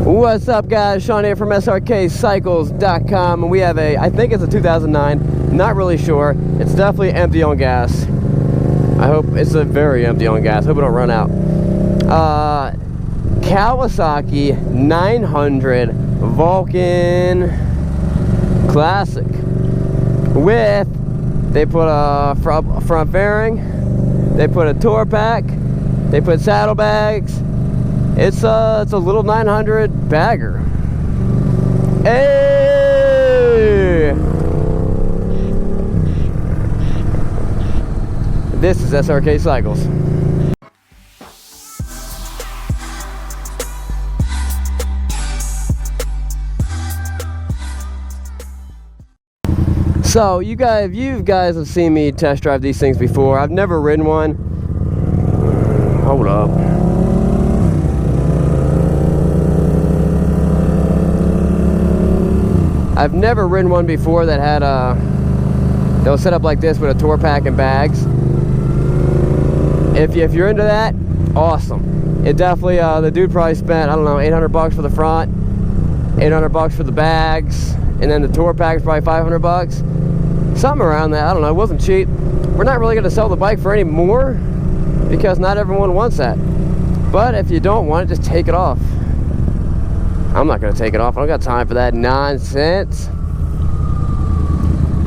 What's up, guys? Sean here from Srkcycles.com, and we have I think it's a 2009, not really sure. It's definitely empty on gas. I hope it's a very empty on gas. Hope it don't run out. Kawasaki 900 Vulcan Classic they put a front fairing, they put a tour pack, they put saddlebags. It's a little 900 bagger. Hey! This is Srkcycles. So you guys have seen me test drive these things before. I've never ridden one. Hold up. I've never ridden one before that had that was set up like this with a tour pack and bags. If you're into that, awesome. It definitely the dude probably spent, I don't know, 800 bucks for the front, 800 bucks for the bags, and then the tour pack is probably 500 bucks, something around that. I don't know. It wasn't cheap. We're not really going to sell the bike for any more because not everyone wants that. But if you don't want it, just take it off. I'm not going to take it off. I don't got time for that nonsense.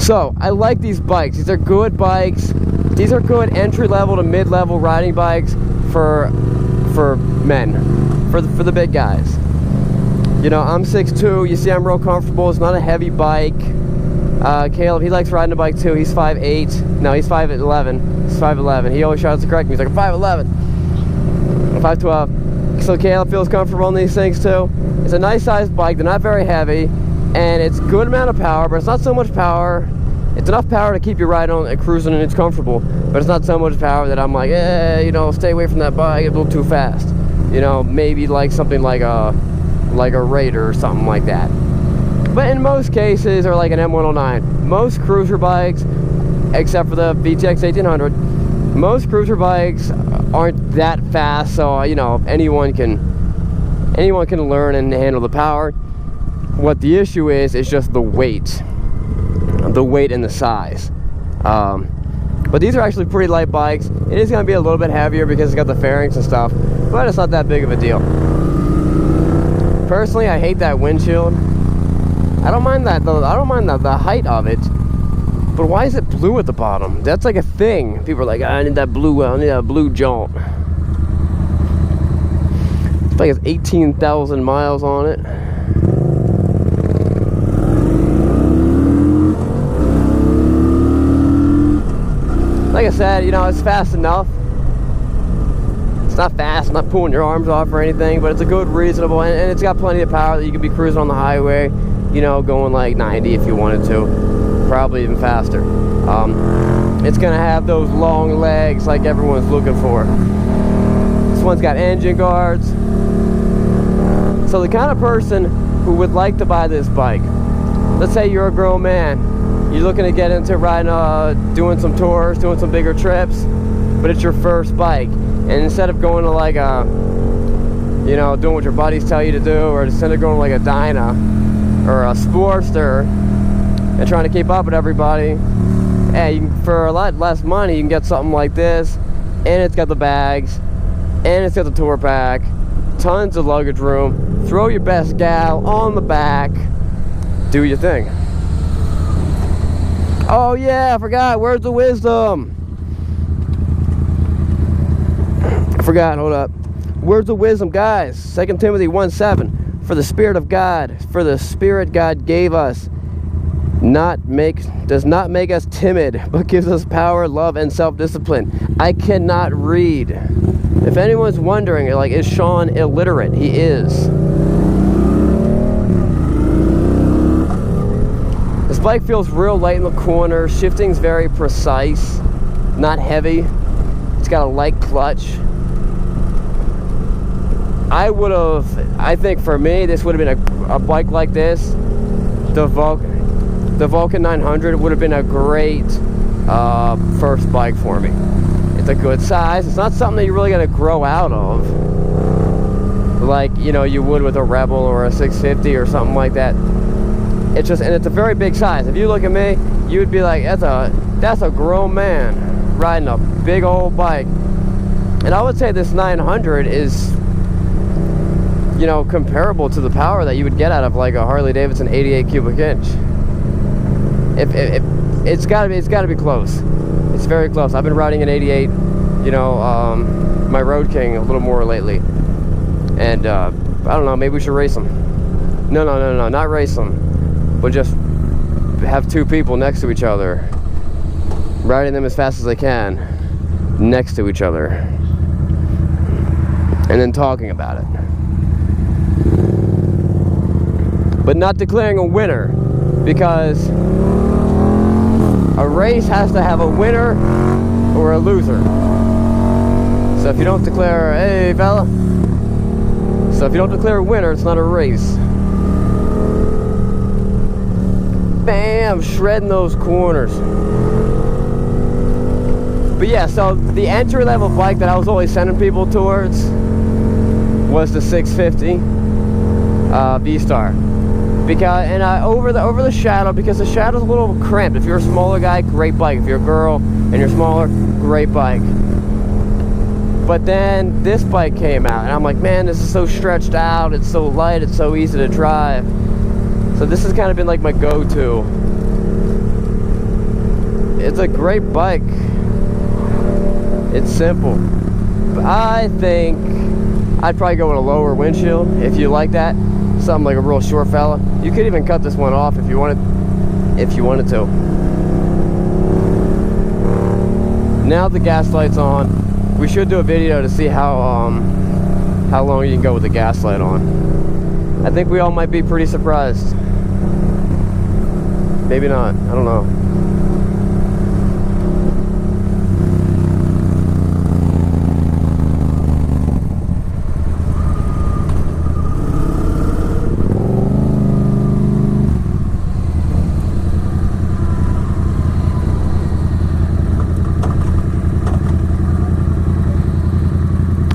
So, I like these bikes. These are good bikes. These are good entry-level to mid-level riding bikes for men, for the big guys. You know, I'm 6'2". You see I'm real comfortable. It's not a heavy bike. Caleb, he likes riding a bike too. He's 5'8". No, he's 5'11". He's 5'11". He always tries to correct me. He's like, I'm 5'11". I'm 5'12". So Caleb feels comfortable in these things too. It's a nice sized bike. They're not very heavy, and it's a good amount of power, but it's not so much power. It's enough power to keep you riding on and cruising, and it's comfortable, but it's not so much power that I'm like, you know, stay away from that bike. It's a little too fast. You know, maybe like something like a Raider or something like that. But in most cases, or like an M109, most cruiser bikes, except for the VTX 1800, most cruiser bikes aren't that fast. So you know, anyone can learn and handle the power. What the issue is just the weight and the size. But these are actually pretty light bikes. It is going to be a little bit heavier because it's got the fairings and stuff, but it's not that big of a deal. Personally, I hate that windshield. I don't mind that though. I don't mind the height of it, but why is it blue at the bottom? That's like a thing. People are like, I need that blue. I need that blue jaunt. It's like it's 18,000 miles on it. Like I said, you know, it's fast enough. It's not fast, I'm not pulling your arms off or anything, but it's a good, reasonable, and it's got plenty of power that you can be cruising on the highway, you know, going like 90 if you wanted to, probably even faster. It's gonna have those long legs like everyone's looking for. This one's got engine guards. So the kind of person who would like to buy this bike, let's say you're a grown man, you're looking to get into riding, doing some tours, doing some bigger trips, but it's your first bike. And instead of going to like a, you know, doing what your buddies tell you to do, or instead of going like a Dyna or a Sportster and trying to keep up with everybody, hey, for a lot less money, you can get something like this, and it's got the bags, and it's got the tour pack, tons of luggage room, throw your best gal on the back, do your thing. Oh yeah, I forgot, where's the wisdom? I forgot, hold up. Words of wisdom, guys. 2 Timothy 1:7. For the Spirit of God, for the Spirit God gave us, does not make us timid, but gives us power, love, and self-discipline. I cannot read. If anyone's wondering, like, is Sean illiterate? He is. This bike feels real light in the corner. Shifting's very precise, not heavy. It's got a light clutch. I think for me, this would have been a bike like this. The Vulcan 900 would have been a great first bike for me. It's a good size. It's not something that you're really going to grow out of. Like, you know, you would with a Rebel or a 650 or something like that. It's just, and it's a very big size. If you look at me, you would be like, that's a grown man riding a big old bike. And I would say this 900 is, you know, comparable to the power that you would get out of like a Harley Davidson 88 cubic inch. It's gotta be close. It's very close. I've been riding an 88, you know, my Road King a little more lately. And I don't know, maybe we should race them. No, not race them. But just have two people next to each other, riding them as fast as they can, next to each other, and then talking about it. But not declaring a winner, because a race has to have a winner or a loser. So if you don't declare, hey fella, so if you don't declare a winner, it's not a race. Bam, shredding those corners. But yeah, so the entry-level bike that I was always sending people towards was the 650 V-Star. Because, and over the Shadow, because the Shadow's a little cramped. If you're a smaller guy, great bike. If you're a girl and you're smaller, great bike. But then this bike came out, and I'm like, man, this is so stretched out. It's so light. It's so easy to drive. So this has kind of been like my go-to. It's a great bike. It's simple. But I think I'd probably go with a lower windshield if you like that. Something like a real short fella. You could even cut this one off if you wanted to. Now the gas light's on. We should do a video to see how long you can go with the gas light on. I think we all might be pretty surprised. Maybe not. I don't know.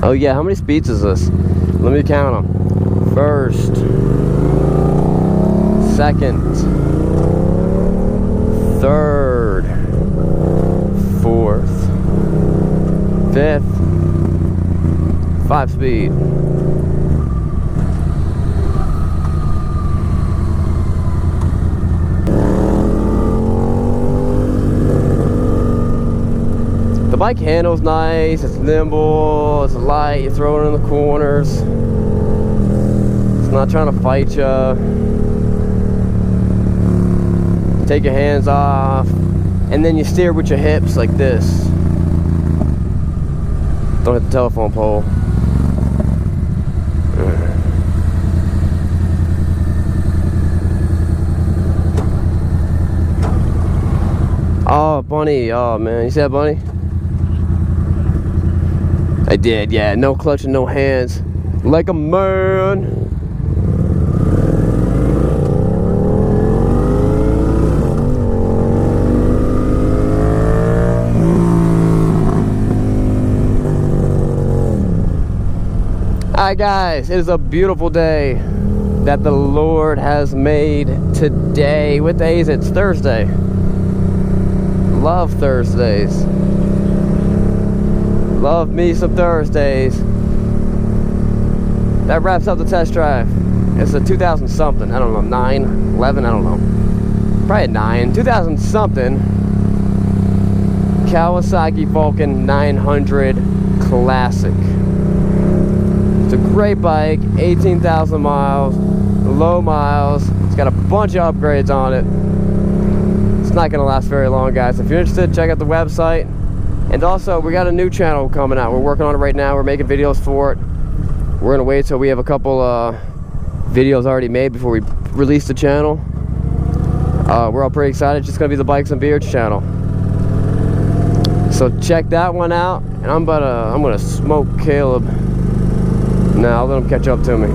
Oh yeah, how many speeds is this? Let me count them. First, second, third, fourth, fifth, 5 speed. The bike handles nice, it's nimble, it's light, you throw it in the corners. It's not trying to fight you. Take your hands off, and then you steer with your hips like this. Don't hit the telephone pole. Oh, bunny. Oh, man. You see that bunny? I did, yeah. No clutch and no hands. Like a man. Alright guys, it is a beautiful day that the Lord has made today. What day is it? It's Thursday. Love Thursdays. Love me some Thursdays. That wraps up the test drive. It's a 2000 something. I don't know, 9, 11, I don't know. Probably a 9. 2000 something. Kawasaki Vulcan 900 Classic. It's a great bike, 18,000 miles, low miles. It's got a bunch of upgrades on it. It's not gonna last very long, guys. If you're interested, check out the website. And also, we got a new channel coming out. We're working on it right now. We're making videos for it. We're gonna wait till we have a couple videos already made before we release the channel. We're all pretty excited. It's just gonna be the Bikes and Beards channel. So check that one out. And I'm gonna smoke Caleb. Now I'll let him catch up to me.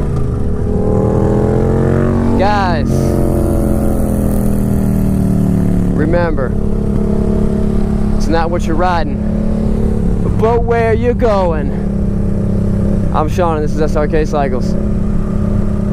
Guys, remember, it's not what you're riding, but where you're going. I'm Sean and this is Srkcycles.